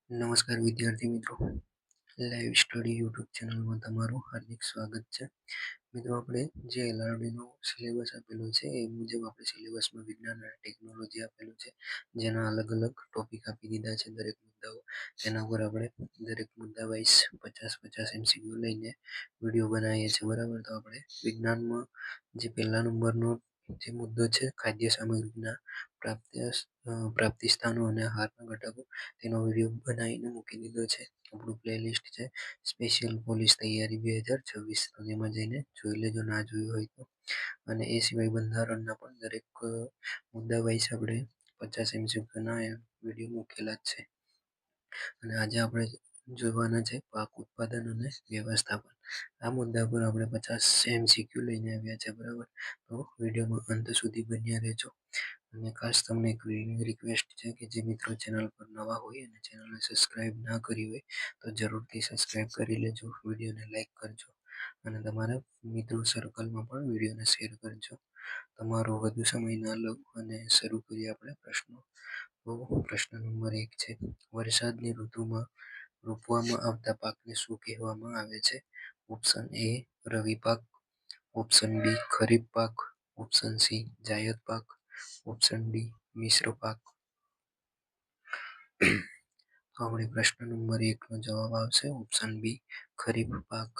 નમસ્કાર વિદ્યાર્થી મિત્રો, લાઈવ સ્ટડી યુટ્યુબ ચેનલમાં તમારું હાર્દિક સ્વાગત છે. મિત્રો, આપણે જે એલઆરડીનો સિલેબસ આપેલો છે એ મુજબ આપણે સિલેબસમાં વિજ્ઞાન અને ટેકનોલોજી આપેલું છે, જેના અલગ અલગ ટોપિક આપી દીધા છે. દરેક મુદ્દાઓ તેના ઉપર આપણે દરેક મુદ્દા વાઇઝ 50-50 MCQ લઈને વિડીયો બનાવીએ છીએ, બરાબર. તો આપણે વિજ્ઞાનમાં જે પહેલા નંબરનો જે મુદ્દો છે, ખાદ્ય સામગ્રીના પ્રાપ્તિ સ્થાનો અને આહારના ઘટકો, તેનો વિડીયો બનાવીને મૂકી દીધો છે. આપણું પ્લેલિસ્ટ છે સ્પેશિયલ પોલીસ તૈયારી 2026, તો તેમાં જઈને જોઈ લેજો ના જોયું હોય તો. અને એ સિવાય બંધારણના પણ દરેક મુદ્દા વાઇઝ આપણે 50 MCQના વિડીયો મૂકેલા જ છે. અને આજે આપણે જોવાના છે પાક ઉત્પાદન અને વ્યવસ્થાપન. આ મુદ્દા પર આપણે 50 MCQ લઈને આવ્યા છે, બરાબર. તો વિડીયોમાં અંત સુધી બન્યા રહેજો. અને ખાસ તમને એક રિક્વેસ્ટ છે કે જે મિત્રો ચેનલ પર નવા હોય અને ચેનલને સબસ્ક્રાઇબ ના કરી હોય તો જરૂરથી સબસ્ક્રાઇબ કરી લેજો, વિડીયોને લાઈક કરજો અને તમારા મિત્રો સર્કલમાં પણ વિડીયોને શેર કરજો. તમારો વધુ સમય ના લઉં અને શરૂ કરીએ આપણે પ્રશ્નો. તો પ્રશ્ન નંબર 1 છે, વરસાદની ઋતુમાં રોપવામાં આવતા પાકને શું કહેવામાં આવે છે? ઓપ્શન એ રવિ પાક, ઓપ્શન બી ખરીફ પાક, ઓપ્શન સી જાયદ પાક, ઓપ્શન ડી મિશ્ર પાક. આપણે પ્રશ્ન નંબર 1 નો જવાબ આવશે ઓપ્શન બી ખરીફ પાક.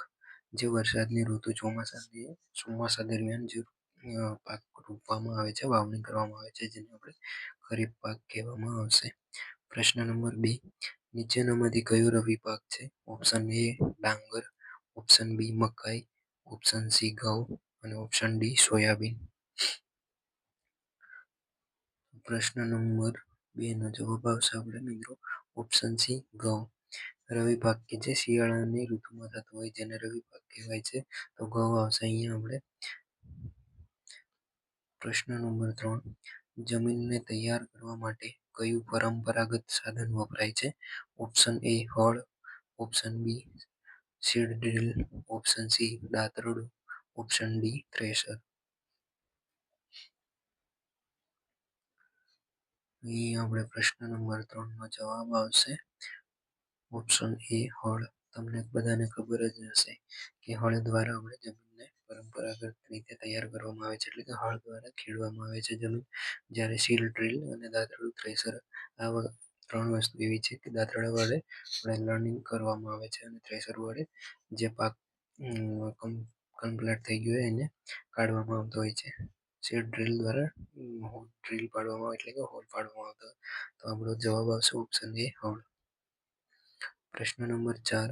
જે વરસાદની ઋતુ ચોમાસા દરમિયાન જે પાક રોપવામાં આવે છે, વાવણી કરવામાં આવે છે, જેને આપણે ખરીફ પાક કહેવામાં આવશે. પ્રશ્ન નંબર 2, નીચેનામાંથી કયો રવિ પાક છે? ઓપ્શન એ ડાંગર, ઓપ્શન બી મકાઈ, ઓપ્શન સી ઘઉં અને ઓપ્શન ડી સોયાબીન. પ્રશ્ન નંબર 2 નો જવાબ આવશે આપણે મિત્રો ઓપ્શન સી ઘઉં. રવિ પાક કે જે શિયાળાની ઋતુમાં થતો હોય જેને રવિ પાક કહેવાય છે, તો ઘઉં આવશે અહીંયા આપણે. પ્રશ્ન નંબર 3, જમીનને તૈયાર કરવા માટે કયું પરંપરાગત સાધન વપરાય છે? ઓપ્શન એ હળ, option B seed drill, option C દાતરડું, ઓપ્શન ડી થ્રેશર. અહીં આપણે પ્રશ્ન નંબર 3 નો જવાબ આવશે ઓપ્શન એ હળ. તમને બધાને ખબર જ હશે કે હળ દ્વારા આપણે જમીનને પરંપરાગત રીતે તૈયાર કરવામાં આવે છે, એટલે કે હળ દ્વારા ખેડવામાં આવે છે જમીન. જ્યારે સીડ ડ્રીલ અને દાતરડું થ્રેશર, આ 3 વસ્તુ એવી છે કે દાતરડા વડે આપણે લર્નિંગ કરવામાં આવે છે અને થ્રેશર વડે જે પાક કમ્પ્લીટ થઈ ગયો હોય એને કાઢવામાં આવતો હોય છે. સીડ ડ્રીલ દ્વારા ડ્રીલ પાડવામાં એટલે કે હોલ પાડવામાં આવતો. તો આપણો જવાબ આવશે ઓપ્શન એ હળ. પ્રશ્ન નંબર 4,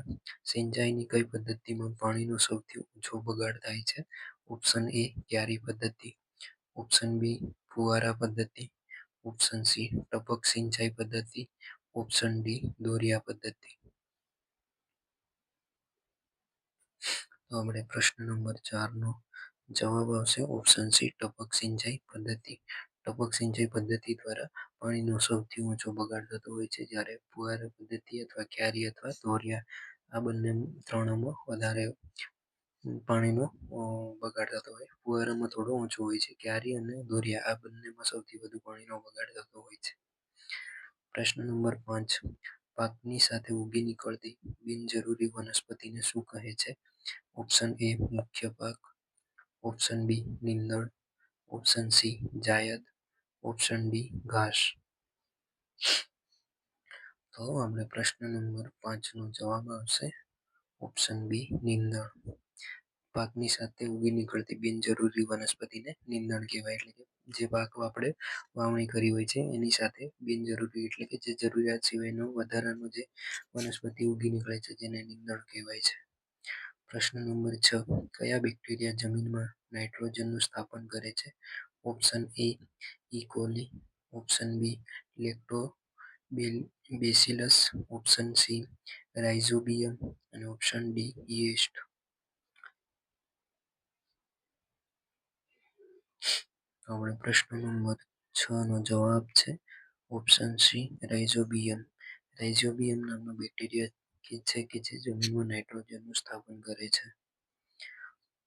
સિંચાઈની કઈ પદ્ધતિમાં પાણીનો સૌથી ઓછો બગાડ થાય છે? ઓપ્શન એ ક્યારી પદ્ધતિ, ઓપ્શન બી ફુવારા પદ્ધતિ, ઓપ્શન સી ટપક સિંચાઈ પદ્ધતિ, ઓપ્શન ડી દોરિયા પદ્ધતિ. તો આપણે પ્રશ્ન નંબર 4 નો જવાબ આવશે ઓપ્શન સી ટપક સિંચાઈ પદ્ધતિ. ટપક સિંચાઈ પદ્ધતિ દ્વારા પાણીનો સૌથી ઓછો બગાડ થતો હોય છે, જ્યારે ફુવારા પદ્ધતિ અથવા ક્યારી અથવા દોરિયા, આ બંને ત્રણમાં વધારે પાણીનો બગાડ થતો હોય. ફુવારામાં થોડો ઓછો હોય છે. ક્યારી અને દોરિયા આ બંનેમાં સૌથી વધુ પાણીનો બગાડ થતો હોય છે. પ્રશ્ન નંબર 5, પાકની સાથે ઉગી નીકળતી બિનજરૂરી વનસ્પતિને શું કહે છે? ઓપ્શન એ મુખ્ય પાક, ઓપ્શન બી નીંદણ, option C zaid, option D ઘાસ. તો આપણે પ્રશ્ન નંબર 5 નો જવાબ આવશે ઓપ્શન બી નીંદણ. પાકની સાથે ઉગી નીકળતી બિનજરૂરી વનસ્પતિને નીંદણ કહેવાય, એટલે કે જે પાક આપણે વાવણી કરી હોય છે એની સાથે બિનજરૂરી એટલે કે જે જરૂરિયાત સિવાયનો વધારાનો જે વનસ્પતિ ઉગી નીકળે છે જેને નીંદણ કહેવાય છે. પ્રશ્ન નંબર 6, કયા બેક્ટેરિયા જમીનમાં નાઇટ્રોજનનું સ્થાપન કરે છે? Option A E coli, option B lactobacillus, option C rhizobium અને ઓપ્શન ડી યીસ્ટ. આપણે પ્રશ્ન નંબર 6 નો જવાબ છે ઓપ્શન સી રાઇઝોબિયમ. રાઇઝોબિયમ નામનો બેક્ટેરિયા કે જે જમીનમાં નાઇટ્રોજનનું સ્થાપન કરે છે.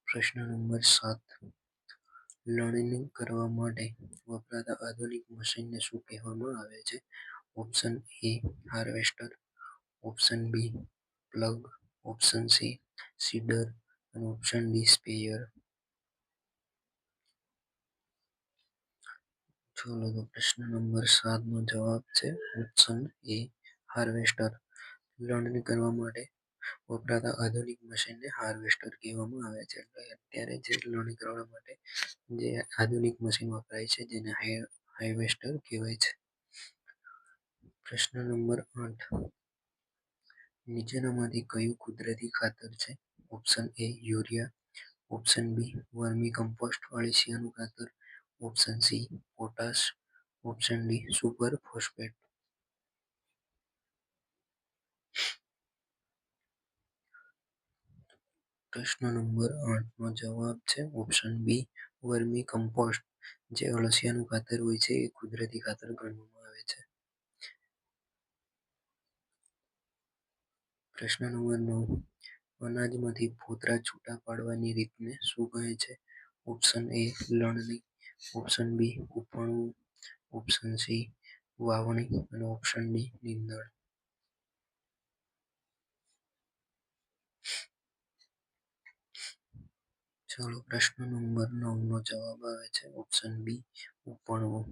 પ્રશ્ન નંબર 7, લણણી કરવા માટે વપરાતા આધુનિક મશીનને શું કહેવામાં આવે છે? Option A harvester, option B plough, option C seeder અને ઓપ્શન ડી સ્પેયર. ચલો તો પ્રશ્ન નંબર 7 નો જવાબ છે ઓપ્શન એ હાર્વેસ્ટર. લણણી કરવા માટે વપરાતા આધુનિક મશીનને હાર્વેસ્ટર કહેવામાં આવે છે. એટલે અત્યારે જે લણણી કરવા માટે જે આધુનિક મશીન વપરાય છે જેને હાર્વેસ્ટર કહેવાય છે. પ્રશ્ન નંબર 8, નીચેનામાંથી કયું કુદરતી ખાતર છે? Option A urea, option B vermi compost અળસિયાનું ખાતર, option C potash, option D super phosphate. પ્રશ્ન નંબર 8 નો જવાબ છે ઓપ્શન બી વર્મી કમ્પોસ્ટ. જે અળસિયાનું ખાતર હોય છે એ કુદરતી ખાતર ગણવામાં આવે છે. પ્રશ્ન નંબર 9, અનાજમાંથી ફોતરા છૂટા પાડવાની રીતને શું કહે છે? ઓપ્શન એ લણણી, ઓપ્શન બી ઉપણવું, ઓપ્શન સી વાવણી અને ઓપ્શન ડી નીંદણ. ચાલો પ્રશ્ન નંબર 9 નો જવાબ આવે છે ઓપ્શન બી ઉપણવું.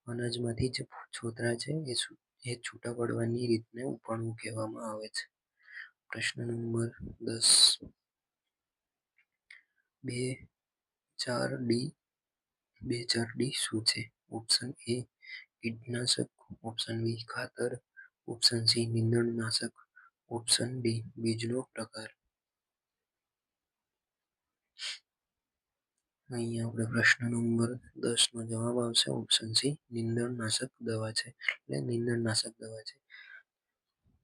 અનાજમાંથી જે છોતરા છે એ છૂટા પાડવાની રીતને ઉપણવું કહેવામાં આવે છે. પ્રશ્ન નંબર 10, 2,4-D શું છે? ઓપ્શન એ કીટનાશક, ઓપ્શન બી ખાતર, ઓપ્શન સી નીંદણનાશક, ઓપ્શન ડી બીજનો પ્રકાર. અહીંયા આપણે પ્રશ્ન નંબર 10 નો જવાબ આવશે ઓપ્શન સી નીંદણનાશક દવા છે. એટલે નીંદણનાશક દવા છે.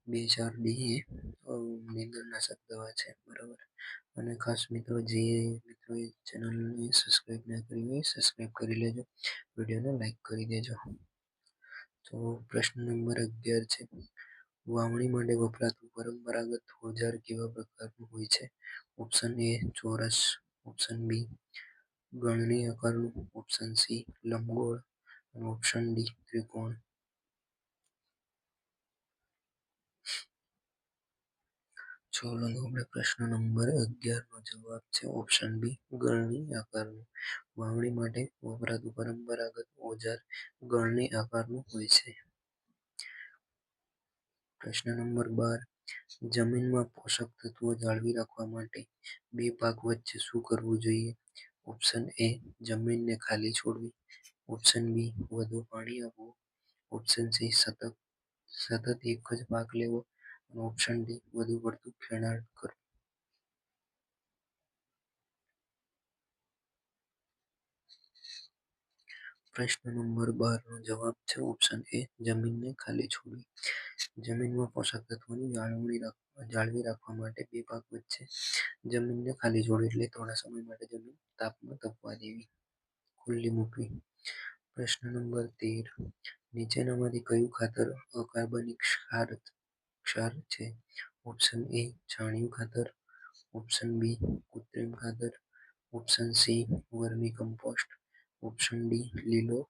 2,4-D એ નીંદણનાશક દવા છે. બરાબર. અને ખાસ મિત્રો જે મિત્રોએ ચેનલને સબસ્ક્રાઈબ ના કરી હોય સબસ્ક્રાઈબ કરી લેજો, વિડીયોને લાઈક કરી દેજો. તો પ્રશ્ન નંબર 11 છે, વાવણી માટે વપરાતું પરંપરાગત ઓજાર કેવા પ્રકારનું હોય છે? ઓપ્શન એ ચોરસ, ઓપ્શન બી ગળણી આકારનું, ઓપ્શન સી લંબગોળ અને ઓપ્શન ડી ત્રિકોણ. ચલો આપણે પ્રશ્ન નંબર 11 નો જવાબ છે ઓપ્શન બી ગળણી આકારનું. વાવણી માટે વપરાતું પરંપરાગત ઓજાર ગળણી આકારનું હોય છે. પ્રશ્ન નંબર 12, જમીનમાં પોષક તત્વો જાળવી રાખવા માટે બે પાક વચ્ચે શું કરવું જોઈએ? ઓપ્શન એ જમીનને ખાલી છોડવી, ઓપ્શન બી વધુ પાણી આપવું, ઓપ્શન સી સતત એક જ પાક લેવો અને ઓપ્શન ડી વધુ પડતું ખેડાણ કરવું. પ્રશ્ન નંબર 12 નો જવાબ છે ઓપ્શન એ જમીનને ખાલી છોડવી. જમીનમાં પોષક તત્વોની જાળવી રાખવા માટે બે પાક વચ્ચે જમીનને ખાલી છોડવી એટલે થોડા સમય માટે જમીન તાપમાં તપવા દેવી, ખુલ્લી મૂકવી. પ્રશ્ન નંબર 13, નીચેનામાંથી કયું ખાતર અકાર્બનિક ક્ષાર છે? ઓપ્શન એ છાણિયું ખાતર, ઓપ્શન બી કૃત્રિમ ખાતર, option C vermi compost, option D લીલો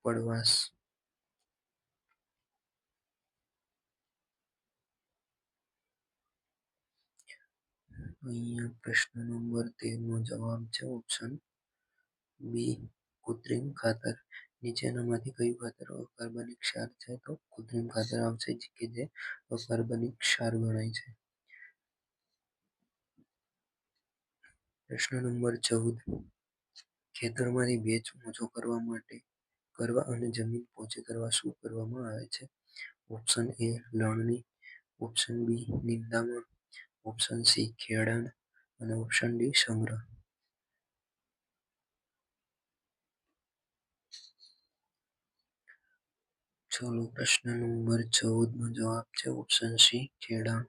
પડવાશ. અહીંયા પ્રશ્ન નંબર 13 નો જવાબ છે ઓપ્શન બી કૃત્રિમ ખાતર. નીચેનામાંથી કયું ખાતર અકાર્બનિક ક્ષાર છે? તો કૃત્રિમ ખાતર આવશે કે જે અકાર્બનિક ક્ષાર ગણાય છે. પ્રશ્ન નંબર 14, ખેતરમાંથી ભેજ ઓછો કરવા અને જમીન પોચી કરવા શું કરવામાં આવે છે? ઓપ્શન એ લણણી, ઓપ્શન બી નિંદામણ, ઓપ્શન સી ખેડાણ અને ઓપ્શન ડી સંગ્રહ. ચલો પ્રશ્ન નંબર 14 નો જવાબ છે ઓપ્શન સી ખેડાણ.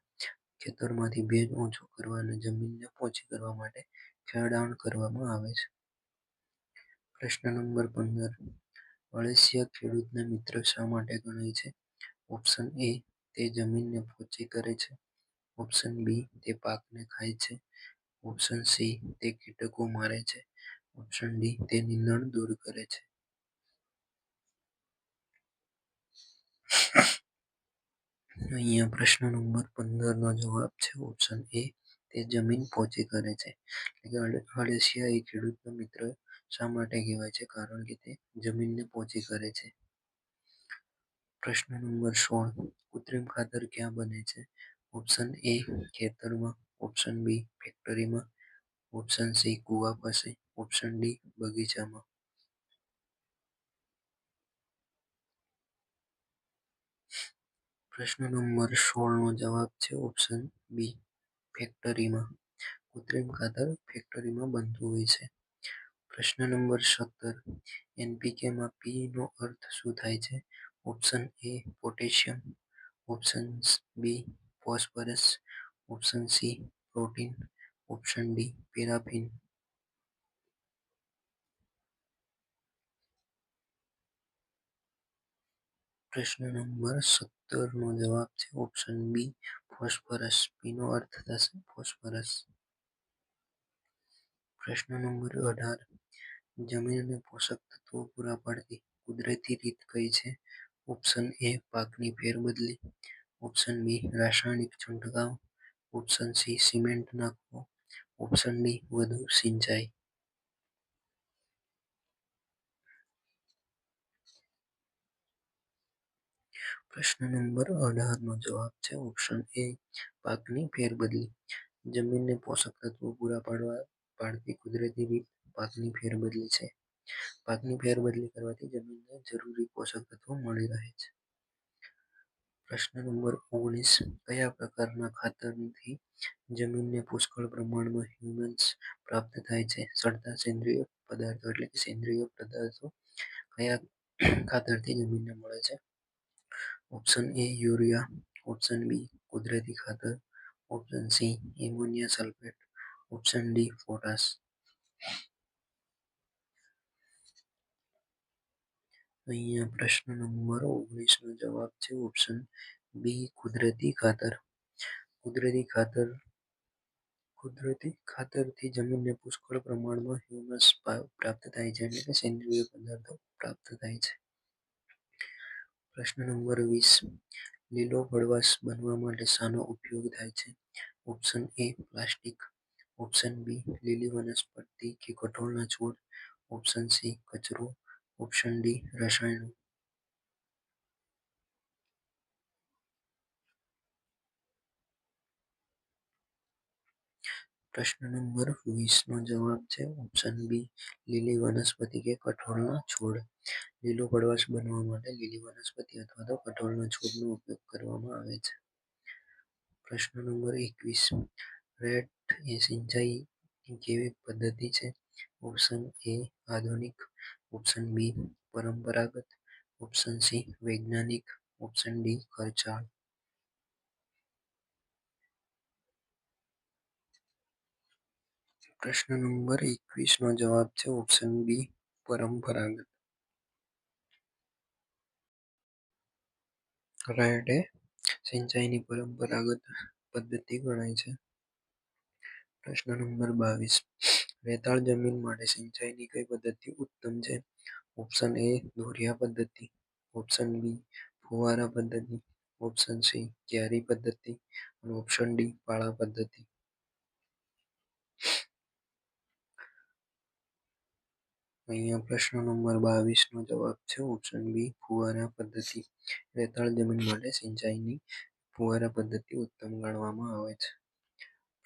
ખેતરમાંથી ભેજ ઓછો કરવા અને જમીનને પોચી કરવા માટે ખેડાણ કરવામાં આવે છે. પ્રશ્ન નંબર 15, અળસિયા ખેડૂતના મિત્ર શા માટે ગણાય છે? ઓપ્શન એ તે જમીનને પોચી કરે છે, ઓપ્શન બી તે પાકને ખાય છે, ઓપ્શન સી તે કીટકો મારે છે, ઓપ્શન ડી તે નીંદણ દૂર કરે છે. અહીંયા પ્રશ્ન નંબર 15 નો જવાબ છે ઓપ્શન એ, તે જમીન પોચી કરે છે. એટલે કે અળસિયા એ ખેડૂતનો મિત્ર શા માટે કહેવાય છે? કારણ કે તે જમીનને પોચી કરે છે. પ્રશ્ન નંબર 16, કૃત્રિમ ખાતર ક્યાં બને છે? ઓપ્શન એ, ખેતરમાં. ઓપ્શન બી, ફેક્ટરીમાં. ઓપ્શન સી, કુવા પાસે. ઓપ્શન ડી, બગીચામાં. પ્રશ્ન નંબર 16 નો જવાબ છે ઓપ્શન બી, ફેક્ટરીમાં. કૃત્રિમ ખાતર ફેક્ટરીમાં બનતું હોય છે. પ્રશ્ન નંબર 17, એનપીકે માં પી નો અર્થ શું થાય છે? Option A, potassium. Option B, phosphorus. Option C, protein. Option D, paraffin. પ્રશ્ન નંબર 17 નો જવાબ છે ઓપ્શન બી, ફોસ્ફરસ. પી નો અર્થ થશે ફોસ્ફરસ. પ્રશ્ન નંબર 18, જમીનને પોષક તત્વો પૂરા પાડતી કુદરતી રીત કઈ છે? ઓપ્શન એ, પાકની ફેરબદલી. ઓપ્શન બી, રાસાયણિક છંટકાવ. ઓપ્શન સી, સિમેન્ટ નાખવો. ઓપ્શન ડી, વધુ સિંચાઈ. પ્રશ્ન નંબર 18 નો જવાબ છે ઓપ્શન એ, પાકની ફેરબદલી. જમીનને પોષક તત્વો પૂરા પાડતી કુદરતી રીત પાકની ફેરબદલી છે. પાકની ફેરબદલી કરવાથી જમીનને જરૂરી પોષક તત્વો મળી રહે છે. પ્રશ્ન નંબર 19, કયા પ્રકારના ખાતરથી જમીનને પુષ્કળ પ્રમાણમાં હ્યુમસ પ્રાપ્ત થાય છે? સડતા સેન્દ્રિય પદાર્થો એટલે કે સેન્દ્રિય પદાર્થો કયા ખાતરથી જમીનને મળે છે? Option A, urea. Option B, કુદરતી ખાતર. Option C, ammonia sulphate. Option D, potash. અહીંયા પ્રશ્ન નંબર 19 નો જવાબ છે ઓપ્શન બી, કુદરતી ખાતર. કુદરતી ખાતરથી જમીનને પુષ્કળ પ્રમાણમાં હ્યુમસ પ્રાપ્ત થાય છે એટલે કે સેન્દ્રિય પદાર્થો પ્રાપ્ત થાય છે. પ્રશ્ન નંબર 20, લીલો પડવાશ બનવા માટે શાનો ઉપયોગ થાય છે? Option A, plastic. Option B, લીલી વનસ્પતિ કે કઠોળના છોડ. ઓપ્શન સી, કચરો. ઓપ્શન ડી, રસાયણો. પ્રશ્ન નંબર 20 નો જવાબ છે ઓપ્શન બી, લીલી વનસ્પતિ કે કઠોળના છોડ. લીલો પડવાશ બનવા માટે લીલી વનસ્પતિ અથવા તો કઠોળના છોડનો ઉપયોગ કરવામાં આવે છે. પ્રશ્ન નંબર 21, રેટ એ સિંચાઈ કેવી પદ્ધતિ છે? ઓપ્શન એ, આધુનિક. ઓપ્શન બી, પરંપરાગત. ઓપ્શન સી, વૈજ્ઞાનિક. ઓપ્શન ડી, ખર્ચાળ. પ્રશ્ન નંબર 21 નો જવાબ છે ઓપ્શન બી, પરંપરાગત. રેટ એ સિંચાઈની પરંપરાગત પદ્ધતિ ગણાય છે. પ્રશ્ન નંબર 22, રેતાળ જમીન માટે સિંચાઈની કઈ પદ્ધતિ ઉત્તમ છે? ઓપ્શન એ, ધોરિયા પદ્ધતિ. ઓપ્શન બી, ફુવારા પદ્ધતિ. ઓપ્શન સી, ક્યારી પદ્ધતિ. અને ઓપ્શન ડી, પાળા પદ્ધતિ. અહીંયા પ્રશ્ન નંબર 22 નો જવાબ છે ઓપ્શન બી, ફુવારા પદ્ધતિ. રેતાળ જમીન માટે સિંચાઈની ફુવારા પદ્ધતિ ઉત્તમ ગણવામાં આવે છે.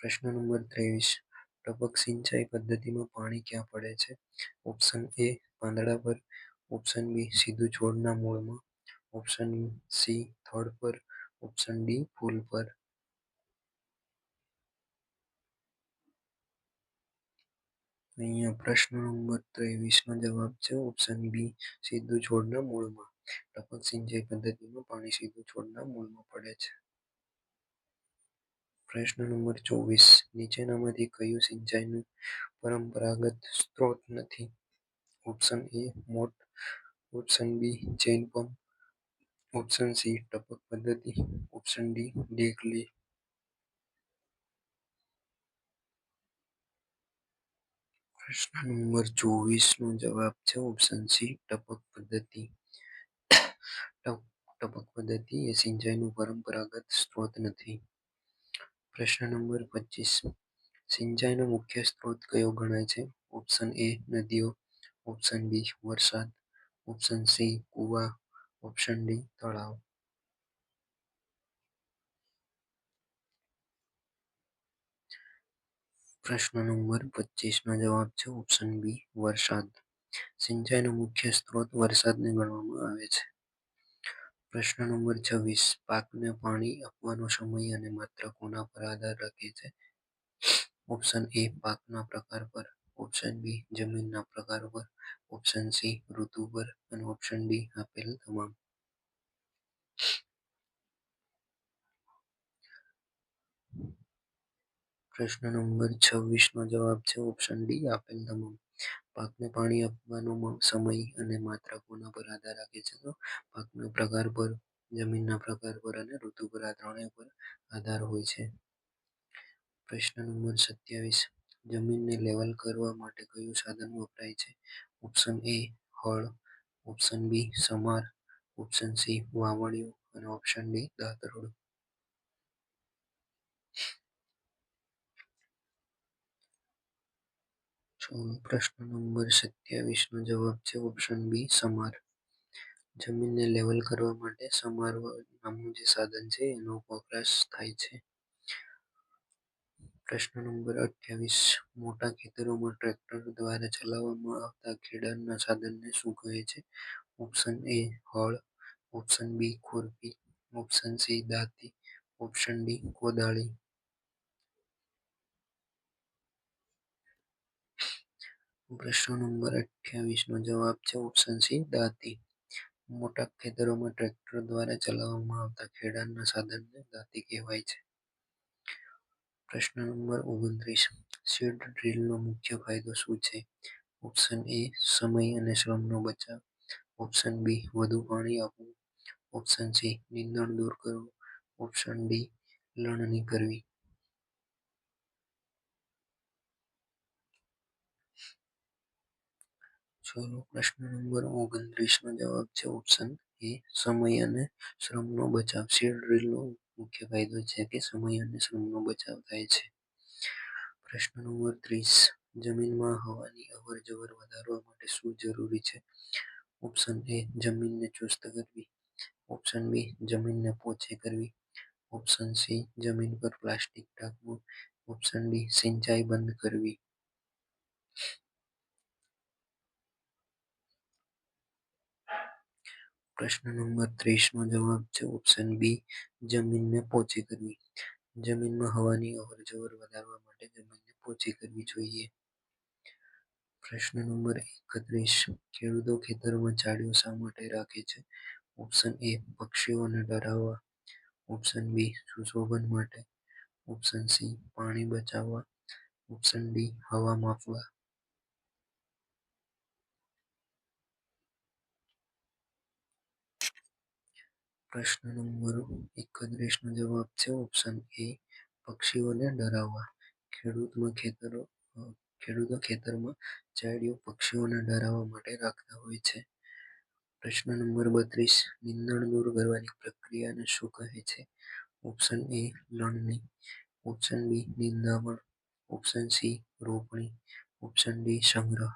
પ્રશ્ન નંબર 23, ટપક સિંચાઈ પદ્ધતિમાં પાણી ક્યાં પડે છે? ઓપ્શન એ, પાંદડા પર. ઓપ્શન બી, સીધું છોડના મૂળમાં. ઓપ્શન સી, થડ પર. ઓપ્શન ડી, ફૂલ પર. અહીંયા પ્રશ્ન નંબર 23 નો જવાબ છે ઓપ્શન બી, સીધું છોડના મૂળમાં. ટપક સિંચાઈ પદ્ધતિમાં પાણી સીધું છોડના મૂળમાં પડે છે. પ્રશ્ન નંબર 24, નીચેનામાંથી કયું સિંચાઈનું પરંપરાગત સ્ત્રોત નથી? ઓપ્શન એ, મોટ. Option B, chain pump. Option C, ટપક પદ્ધતિ. ઓપ્શન ડી, ડેકલી. પ્રશ્ન નંબર 24 નો જવાબ છે ઓપ્શન સી, ટપક પદ્ધતિ. ટપક પદ્ધતિ એ સિંચાઈનું પરંપરાગત સ્ત્રોત નથી. પ્રશ્ન નંબર 25. સિંચાઈનો મુખ્ય સ્ત્રોત કયો ગણાય છે? ઓપ્શન એ નદીઓ, ઓપ્શન બી વરસાદ, ઓપ્શન સી કુવા, ઓપ્શન ડી તળાવ. પ્રશ્ન નંબર 25 નો જવાબ છે ઓપ્શન બી વરસાદ. સિંચાઈનો મુખ્ય સ્ત્રોત વરસાદને ગણવામાં આવે છે. પ્રશ્ન નંબર 26. પાકને પાણી આપવાનો સમય અને માત્ર કોના પર આધાર રાખે છે? ઓપ્શન એ પાકના પ્રકાર પર, ઓપ્શન બી જમીનના પ્રકાર પર, ઓપ્શન સી ઋતુ પર અને ઓપ્શન ડી આપેલ તમામ. પ્રશ્ન નંબર 26 નો જવાબ છે ઓપ્શન ડી આપેલ તમામ. પાકને પાણી આપવાનો સમય અને માત્ર કોના પર આધાર રાખે છે? તો પાકના પ્રકાર પર, જમીનના પ્રકાર પર અને ઋતુ પર, આ ત્રણેય પર આધાર હોય છે. પ્રશ્ન નંબર 27. જમીનને લેવલ કરવા માટે કયું સાધન વપરાય છે? ઓપ્શન એ હળ, ઓપ્શન બી સમાર, ઓપ્શન સી વાવણીઓ અને ઓપ્શન ડી દાતરડું. પ્રશ્ન નંબર 27 નો જવાબ છે ઓપ્શન બી સમાર. જમીનને લેવલ કરવા માટે સમાર નામનું જે સાધન છે એનો વપરાશ થાય છે. પ્રશ્ન નંબર 28. મોટા ખેતરોમાં ટ્રેક્ટર દ્વારા ચલાવવામાં આવતા ખેડાણના સાધનને શું કહે છે? ઓપ્શન એ હળ, ઓપ્શન બી ખુરપી, ઓપ્શન સી દાંતી, ઓપ્શન ડી કોદાળી. પ્રશ્ન નંબર 28 નો જવાબ છે ઓપ્શન સી દાંતી. મોટા ખેતરોમાં ટ્રેક્ટર દ્વારા ચલાવવામાં આવતા ખેડાણના સાધનને દાંતી કહેવાય છે. પ્રશ્ન નંબર 29. સીડ ડ્રીલનો મુખ્ય ફાયદો શું છે? ઓપ્શન એ સમય અને શ્રમનો બચાવ, ઓપ્શન બી વધુ પાણી આપવું, ઓપ્શન સી નીંદણ દૂર કરવું, ઓપ્શન ડી લણણી કરવી. પ્રશ્ન નંબર 29 નો જવાબ છે ઓપ્શન એ સમય અને શ્રમનો બચાવ. સીડ ડ્રીલનો મુખ્ય ફાયદો છે કે સમય અને શ્રમનો બચાવ થાય છે. પ્રશ્ન નંબર 30. જમીનમાં હવાની અવરજવર વધારવા માટે શું જરૂરી છે? ઓપ્શન એ જમીનને ચુસ્ત કરવી, ઓપ્શન બી જમીનને પોચી કરવી, ઓપ્શન સી જમીન પર પ્લાસ્ટિક ઢાંકવું, ઓપ્શન ડી સિંચાઈ બંધ કરવી. પ્રશ્ન નંબર 30 નો જવાબ છે ઓપ્શન બી જમીનને પોચી કરવી. જમીનમાં હવાની અવરજવર વધારવા માટે જમીનને પોચી કરવી જોઈએ. પ્રશ્ન નંબર 31. ખેડૂતો ખેતરમાં ચાળીઓ શા માટે રાખે છે? ઓપ્શન એ પક્ષીઓને ડરાવવા, ઓપ્શન બી સુશોભન માટે, ઓપ્શન સી પાણી બચાવવા, ઓપ્શન ડી હવા માપવા. પ્રશ્ન નંબર 31 નો જવાબ છે ઓપ્શન એ પક્ષીઓને ડરાવવા. ખેડૂતો ખેતરમાં ચાળીઓ પક્ષીઓને ડરાવવા માટે રાખતા હોય છે. પ્રશ્ન નંબર 32. નીંદણ દૂર કરવાની પ્રક્રિયાને શું કહે છે? ઓપ્શન એ લણણી, ઓપ્શન બી નિંદામણ, ઓપ્શન સી રોપણી, ઓપ્શન ડી સંગ્રહ.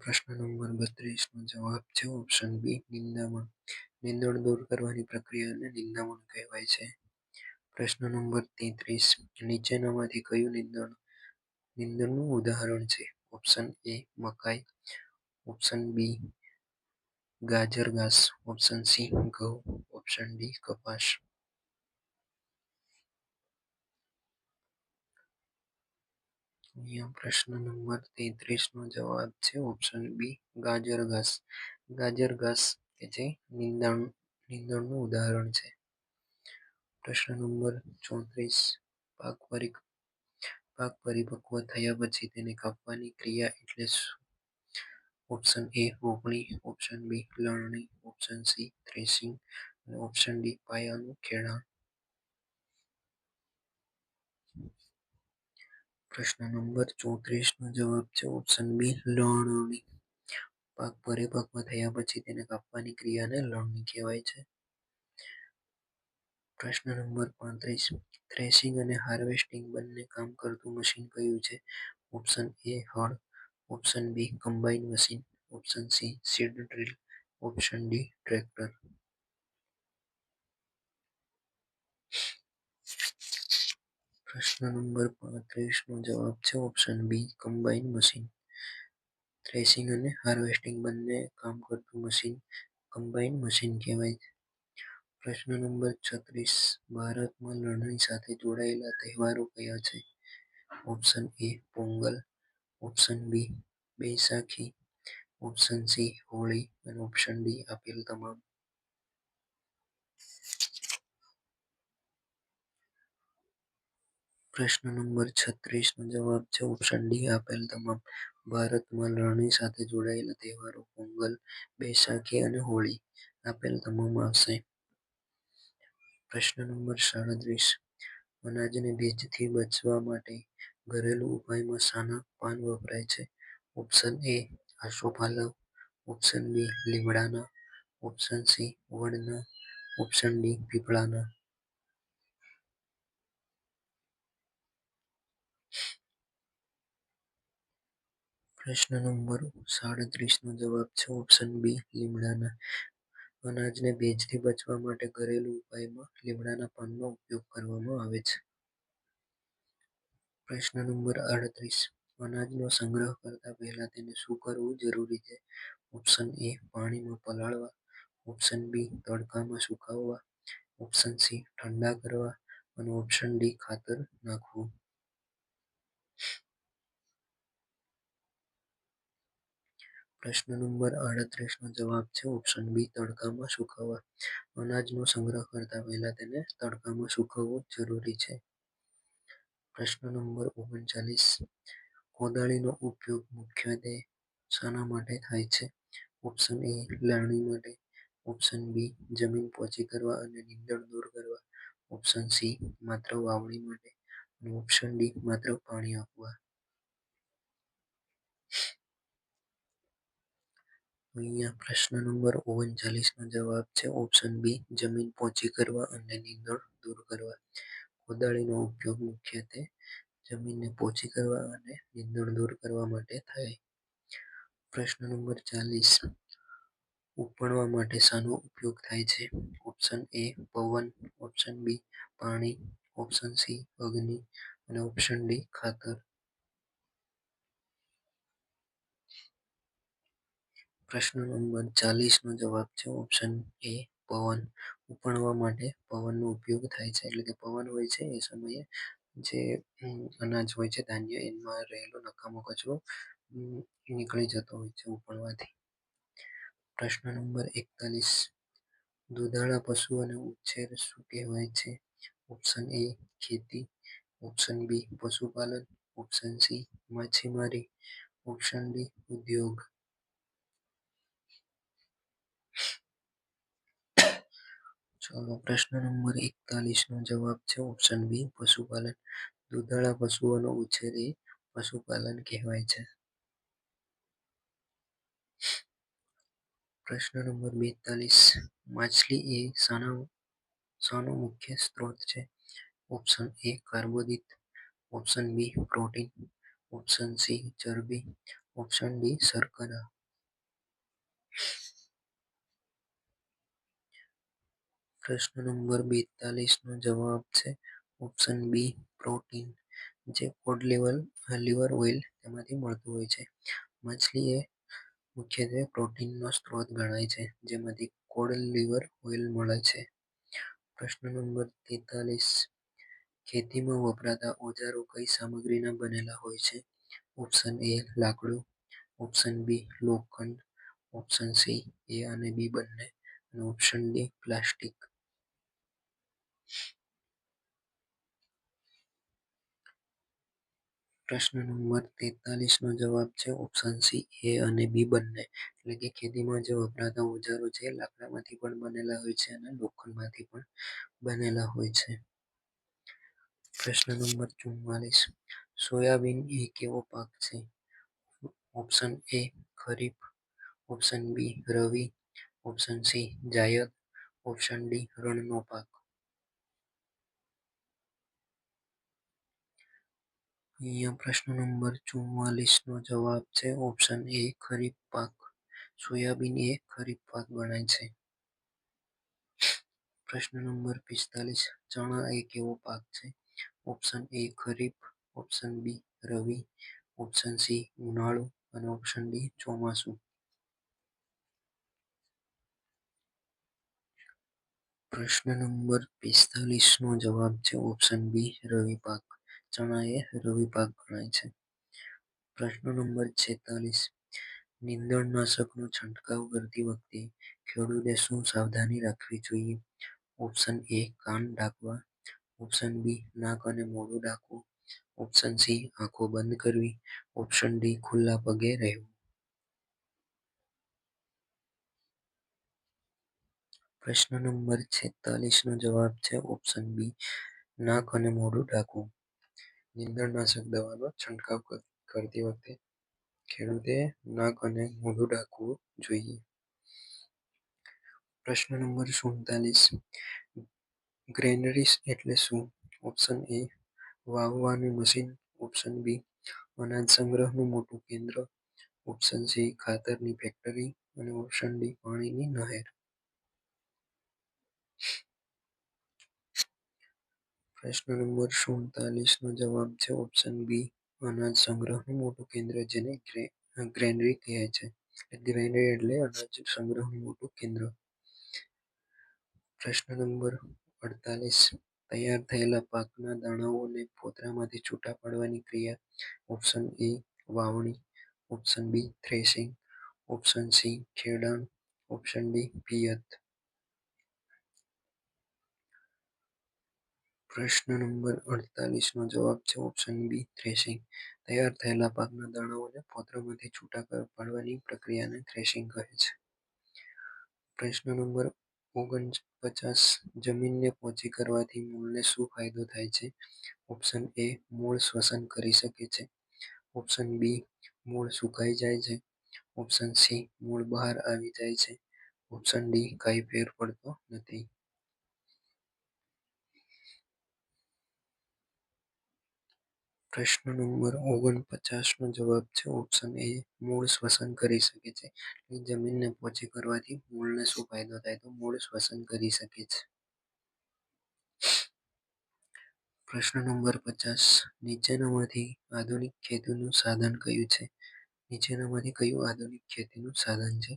પ્રશ્ન નંબર 32 નો જવાબ છે ઓપ્શન બી નિંદામણ. નીંદણ દૂર કરવાની પ્રક્રિયાને નિંદામણ કહેવાય છે. પ્રશ્ન નંબર 33. નીચેનામાંથી કયું નીંદણનું ઉદાહરણ છે? ઓપ્શન એ મકાઈ, ઓપ્શન બી ગાજર ઘાસ, ઓપ્શન સી ઘઉં, ઓપ્શન ડી કપાસ. પ્રશ્ન નંબર 33 નો જવાબ છે ઓપ્શન બી ગાજર ઘાસ. ગાજર ઘાસ કે જે નીંદણનું ઉદાહરણ છે. પ્રશ્ન નંબર 34. પાક પરિપક્વ થયા પછી તેને કાપવાની ક્રિયા એટલે શું? ઓપ્શન એ રોપણી, ઓપ્શન બી લણણી, ઓપ્શન સી થ્રેશિંગ અને ઓપ્શન ડી પાયાનું ખેડાણ. પ્રશ્ન નંબર 34 નો જવાબ છે ઓપ્શન બી લણણી. પાક પરિપક્વ થયા પછી તેને કાપવાની ક્રિયાને લણણી કહેવાય છે. પ્રશ્ન નંબર 35 થ્રેશિંગ અને હાર્વેસ્ટિંગ બંને કામ કરતું મશીન કયું છે? ઓપ્શન એ હળ, option B combine machine, option C seed drill, option D tractor. પ્રશ્ન નંબર 35 નો જવાબ છે option B combine machine. Threshing અને હાર્વેસ્ટિંગ બંને કામ કરતું મશીન કમ્બાઈન મશીન કહેવાય છે. પ્રશ્ન નંબર 36 ભારતમાં લણણી સાથે જોડાયેલા તહેવારો કયા છે? Option A Pongal, option B Baisakhi, option C Holi અને ઓપ્શન ડી આપેલ તમામ. પ્રશ્ન નંબર 36 નો જવાબ છે ઓપ્શન ડી આપેલ તમામ. ભારતમાં લણણી સાથે જોડાયેલા તહેવારો પોંગલ, બૈસાખી અને હોળી આપેલ તમામ આવશે. પ્રશ્ન નંબર 37 અનાજને ભેજથી બચવા માટે ઘરેલું ઉપાયમાં શાના પાન વપરાય છે? ઓપ્શન એ આસોપાલવ, ઓપ્શન બી લીમડાના, ઓપ્શન સી વડના, ઓપ્શન ડી પીપળાના. પ્રશ્ન નંબર 37 નો જવાબ છે ઓપ્શન બી લીમડાના. અનાજને ભેજથી બચવા માટે ઘરેલું ઉપાયમાં લીમડાના પાનનો ઉપયોગ કરવામાં આવે છે. પ્રશ્ન નંબર 38 અનાજનો સંગ્રહ કરતા પહેલા તેને શું કરવું જરૂરી છે? ઓપ્શન એ પાણીમાં પલાળવા, ઓપ્શન બી તડકામાં સુકવવા, ઓપ્શન સી ઠંડા કરવા અને ઓપ્શન ડી ખાતર નાખવું. પ્રશ્ન નંબર 38 નો જવાબ છે ઓપ્શન બી તડકામાં સુકવવા. અનાજનો સંગ્રહ કરતા પહેલા તેને તડકામાં સુકવવું જરૂરી છે. પ્રશ્ન નંબર 39 કોદાળીનો ઉપયોગ મુખ્યત્વે શાના માટે થાય છે? ઓપ્શન એ લણણી માટે, ઓપ્શન બી જમીન પોચી કરવા અને નીંદણ દૂર કરવા, ઓપ્શન સી માત્ર વાવણી માટે અને ઓપ્શન ડી માત્ર પાણી આપવા. અહીંયા પ્રશ્ન નંબર 39 નો જવાબ છે ઓપ્શન બી જમીન પોચી કરવા અને નીંદણ દૂર કરવા. કોદાળીનો ઉપયોગ મુખ્યત્વે જમીનને પોચી કરવા અને નીંદણ દૂર કરવા માટે થાય. પ્રશ્ન નંબર 40 ઉપણવા માટે શાનો ઉપયોગ થાય છે? ઓપ્શન એ પવન, ઓપ્શન બી પાણી, ઓપ્શન સી અગ્નિ અને ઓપ્શન ડી ખાતર. પ્રશ્ન નંબર 40 નો જવાબ છે ઓપ્શન એ પવન. ઉપણવા માટે પવનનો ઉપયોગ થાય છે. એટલે કે પવન હોય છે એ સમયે જે અનાજ હોય છે ધાન્ય એમાં રહેલો નકામો કચરો નીકળી જતો હોય છે ઉપણવાથી. પ્રશ્ન નંબર 41 દુધાળા પશુઓને ઉછેર શું કહેવાય છે? ઓપ્શન એ ખેતી, ઓપ્શન બી પશુપાલન, ઓપ્શન સી માછીમારી, ઓપ્શન ડી ઉદ્યોગ. ચાલો પ્રશ્ન નંબર 41 નો જવાબ છે ઓપ્શન બી પશુપાલન. દુધાળા પશુઓનો ઉછેર એ પશુપાલન કહેવાય છે. પ્રશ્ન નંબર 42 માછલી એ શાનો મુખ્ય સ્ત્રોત છે? ઓપ્શન એ કાર્બોદિત, option B protein, option C ચરબી, ઓપ્શન ડી શર્કરા. પ્રશ્ન નંબર 42 નો જવાબ છે ઓપ્શન બી પ્રોટીન, જે કોડ લીવર ઓઇલ તેમાંથી મળતું હોય છે. માછલી એ મુખ્યત્વે પ્રોટીનનો સ્ત્રોત ગણાય છે જેમાંથી કોડ લીવર ઓઇલ મળે છે. પ્રશ્ન નંબર 43 ખેતીમાં વપરાતા ઓજારો કઈ સામગ્રીના બનેલા હોય છે? ઓપ્શન એ લાકડું, ઓપ્શન બી લોખંડ, ઓપ્શન સી એ અને બી બંને અને ઓપ્શન ડી પ્લાસ્ટિક. પ્રશ્ન નંબર 43 નો જવાબ છે ઓપ્શન સી એ અને બી બંને. એટલે કે ખેતીમાં જે વપરાતા ઓજારો છે લાકડામાંથી પણ બનેલા હોય છે અને લોખંડમાંથી પણ બનેલા હોય છે. પ્રશ્ન નંબર 44 સોયાબીન એ કેવો પાક છે? Option A kharif, option B rabi, option C zaid, option D રણનો પાક. અહીંયા પ્રશ્ન નંબર 44 નો જવાબ છે ઓપ્શન એ ખરીફ પાક. સોયાબીન એ ખરીફ પાક ગણાય છે. પ્રશ્ન નંબર 45 ચણા એ કેવો પાક છે? Option A kharif, option B rabi, option સી ઉનાળુ અને ઓપ્શન ડી ચોમાસું. પ્રશ્ન નંબર 45 નો જવાબ છે ઓપ્શન બી રવિ પાક. ચણા એ રવિ પાક ગણાય છે. પ્રશ્ન નંબર 46 નીંદણનાશકનો છંટકાવ કરતી વખતે ખેડૂતે શું સાવધાની રાખવી જોઈએ? ઓપ્શન એ કાન ઢાંકવા, ઓપ્શન બી નાક અને મોઢું ઢાંકવું, ઓપ્શન સી આંખો બંધ કરવી, ઓપ્શન ડી ખુલ્લા પગે રહેવું. પ્રશ્ન નંબર 46 નો જવાબ છે ઓપ્શન બી નાક અને મોઢું ઢાંકવું. નીંદણનાશક દવાનો છંટકાવ કરતી વખતે ખેડૂતે નાક અને મોઢું ઢાંકવું જોઈએ. પ્રશ્ન નંબર 47 ગ્રેનરીસ એટલે શું? ઓપ્શન એ વાવવાનું મશીન, ઓપ્શન બી અનાજ સંગ્રહનું મોટું કેન્દ્ર, ઓપ્શન સી ખાતરની ફેક્ટરી અને ઓપ્શન ડી પાણીની નહેર. પ્રશ્ન નંબર 47 નો જવાબ છે ઓપ્શન બી અનાજ સંગ્રહનું મોટું કેન્દ્ર, જેને ગ્રેનરી કહે છે. ગ્રેનરી એટલે અનાજ સંગ્રહનું મોટું કેન્દ્ર. પ્રશ્ન નંબર 48 તૈયાર થયેલા પાકના દાણાઓને ફોતરામાંથી છૂટા પાડવાની ક્રિયા. ઓપ્શન એ વાવણી, option B threshing, option C ખેડાણ, ઓપ્શન ડી પિયત. પ્રશ્ન નંબર 48 નો જવાબ છે ઓપ્શન બી થ્રેશિંગ. તૈયાર થયેલા પાકના દાણાઓને ફોતરામાંથી છૂટા પાડવાની પ્રક્રિયાને થ્રેશિંગ કહે છે. પ્રશ્ન નંબર 49 જમીનને પોચી કરવાથી મૂળને શું ફાયદો થાય છે? ઓપ્શન એ મૂળ શ્વસન કરી શકે છે, ઓપ્શન બી મૂળ સુકાઈ જાય છે, ઓપ્શન સી મૂળ બહાર આવી જાય છે, ઓપ્શન ડી કઈ ફેર પડતો નથી. પ્રશ્ન નંબર 49 નો જવાબ છે ઓપ્શન એ મૂળ શ્વસન કરી શકે છે. જમીનને પોચી કરવાથી મૂળને શું ફાયદો થાય? તો મૂળ શ્વસન કરી શકે છે. પ્રશ્ન નંબર 50 નીચેનામાંથી આધુનિક ખેતીનું સાધન કયું છે? નીચેનામાંથી કયું આધુનિક ખેતીનું સાધન છે?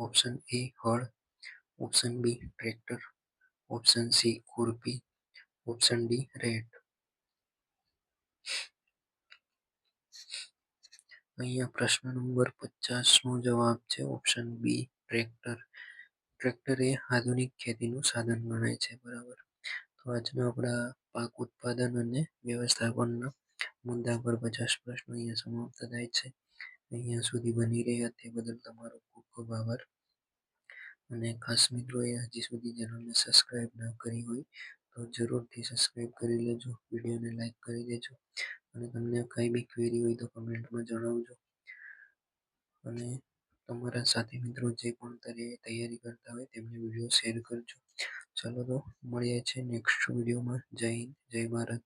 ઓપ્શન એ હળ, option B tractor, option C ખુરપી, ઓપ્શન ડી રેટ. અહીંયા પ્રશ્ન નંબર 50 નો જવાબ છે ઓપ્શન બી ટ્રેક્ટર. ટ્રેક્ટર એ આધુનિક ખેતીનું સાધન ગણાય છે. બરાબર. તો આજના આપણા પાક ઉત્પાદન અને વ્યવસ્થાપનના મુદ્દા પર 50 પ્રશ્નો અહીંયા સમાપ્ત થાય છે. અહીંયા સુધી બની રહ્યા તે બદલ તમારો ખૂબ ખૂબ આભાર. અને ખાસ મિત્રોએ હજી સુધી ચેનલને સબસ્ક્રાઇબ ન કરી હોય તો જરૂરથી સબસ્ક્રાઇબ કરી લેજો, વિડીયોને લાઈક કરી દેજો અને તમને કંઈ બી ક્વેરી હોય તો કમેન્ટમાં જણાવજો. અને તમારા સાથી મિત્રો જે પણ તૈયારી કરતા હોય તેમને વિડીયો શેર કરજો. ચાલો તો મળીએ છીએ નેક્સ્ટ વિડીયોમાં. જય હિન્દ, જય ભારત.